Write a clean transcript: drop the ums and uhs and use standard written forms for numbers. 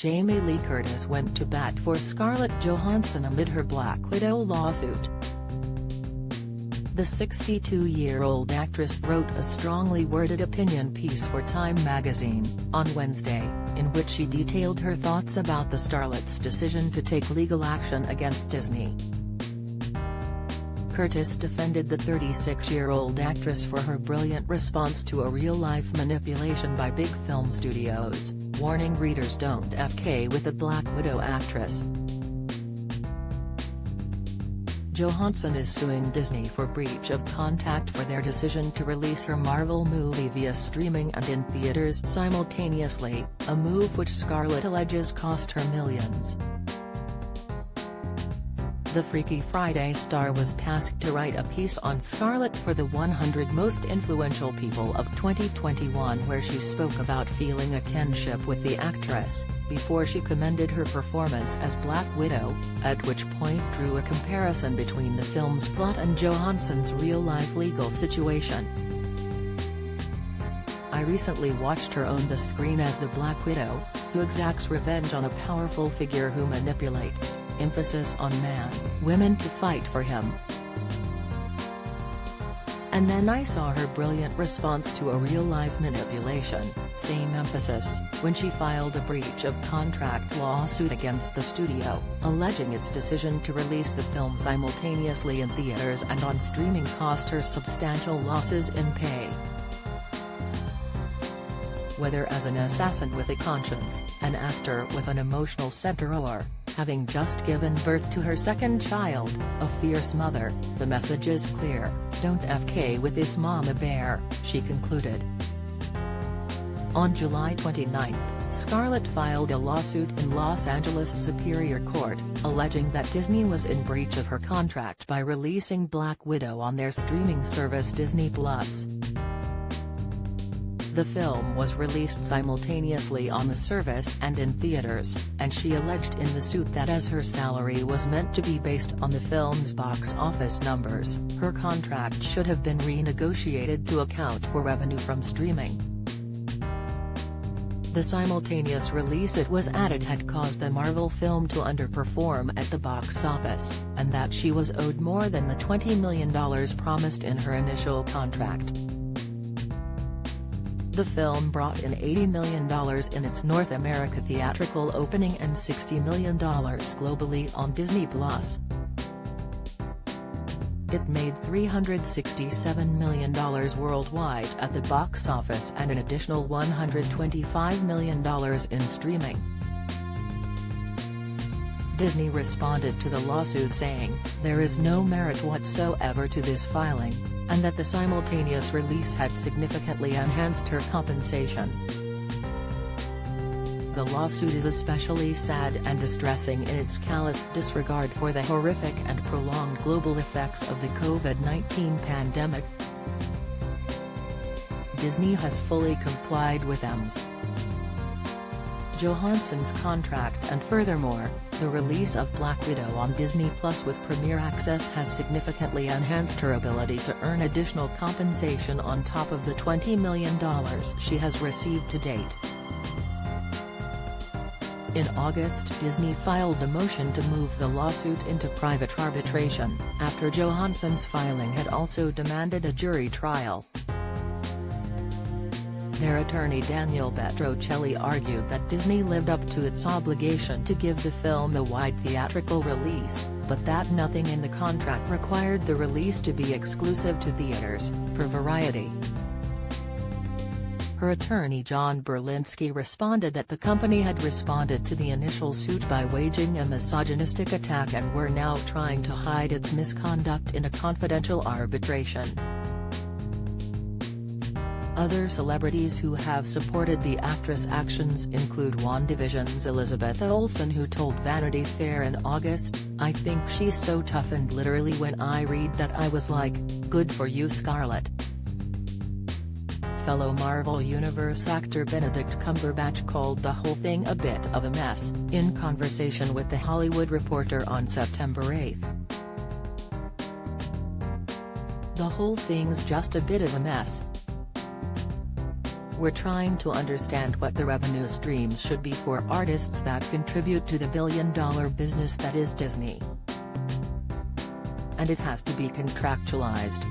Jamie Lee Curtis went to bat for Scarlett Johansson amid her Black Widow lawsuit. The 62-year-old actress wrote a strongly worded opinion piece for Time magazine, on Wednesday, in which she detailed her thoughts about the starlet's decision to take legal action against Disney. Curtis defended the 36-year-old actress for her brilliant response to a real-life manipulation by big film studios, warning readers don't FK with the Black Widow actress. Johansson is suing Disney for breach of contract for their decision to release her Marvel movie via streaming and in theaters simultaneously, a move which Scarlett alleges cost her millions. The Freaky Friday star was tasked to write a piece on Scarlett for the 100 Most Influential People of 2021, where she spoke about feeling a kinship with the actress, before she commended her performance as Black Widow, at which point drew a comparison between the film's plot and Johansson's real-life legal situation. "I recently watched her own the screen as the Black Widow, who exacts revenge on a powerful figure who manipulates, emphasis on women to fight for him. And then I saw her brilliant response to a real-life manipulation, same emphasis, when she filed a breach of contract lawsuit against the studio, alleging its decision to release the film simultaneously in theaters and on streaming cost her substantial losses in pay. Whether as an assassin with a conscience, an actor with an emotional center, or, having just given birth to her second child, a fierce mother, the message is clear: don't FK with this mama bear," she concluded. On July 29, Scarlett filed a lawsuit in Los Angeles Superior Court, alleging that Disney was in breach of her contract by releasing Black Widow on their streaming service Disney+. The film was released simultaneously on the service and in theaters, and she alleged in the suit that as her salary was meant to be based on the film's box office numbers, her contract should have been renegotiated to account for revenue from streaming. The simultaneous release, it was added, had caused the Marvel film to underperform at the box office, and that she was owed more than the $20 million promised in her initial contract. The film brought in $80 million in its North America theatrical opening and $60 million globally on Disney+. It made $367 million worldwide at the box office and an additional $125 million in streaming. Disney responded to the lawsuit saying, "There is no merit whatsoever to this filing," and that the simultaneous release had significantly enhanced her compensation. The lawsuit is especially sad and distressing in its callous disregard for the horrific and prolonged global effects of the COVID-19 pandemic. Disney has fully complied with Johansson's contract, and furthermore, the release of Black Widow on Disney+ with Premier Access has significantly enhanced her ability to earn additional compensation on top of the $20 million she has received to date. In August, Disney filed a motion to move the lawsuit into private arbitration, after Johansson's filing had also demanded a jury trial. Their attorney Daniel Petrocelli argued that Disney lived up to its obligation to give the film a wide theatrical release, but that nothing in the contract required the release to be exclusive to theaters, per Variety. Her attorney John Berlinski responded that the company had responded to the initial suit by waging a misogynistic attack and were now trying to hide its misconduct in a confidential arbitration. Other celebrities who have supported the actress' actions include WandaVision's Elizabeth Olsen, who told Vanity Fair in August, "I think she's so tough, and literally when I read that I was like, good for you, Scarlett." Fellow Marvel Universe actor Benedict Cumberbatch called the whole thing a bit of a mess, in conversation with The Hollywood Reporter on September 8. "The whole thing's just a bit of a mess. We're trying to understand what the revenue streams should be for artists that contribute to the billion-dollar business that is Disney. And it has to be contractualized.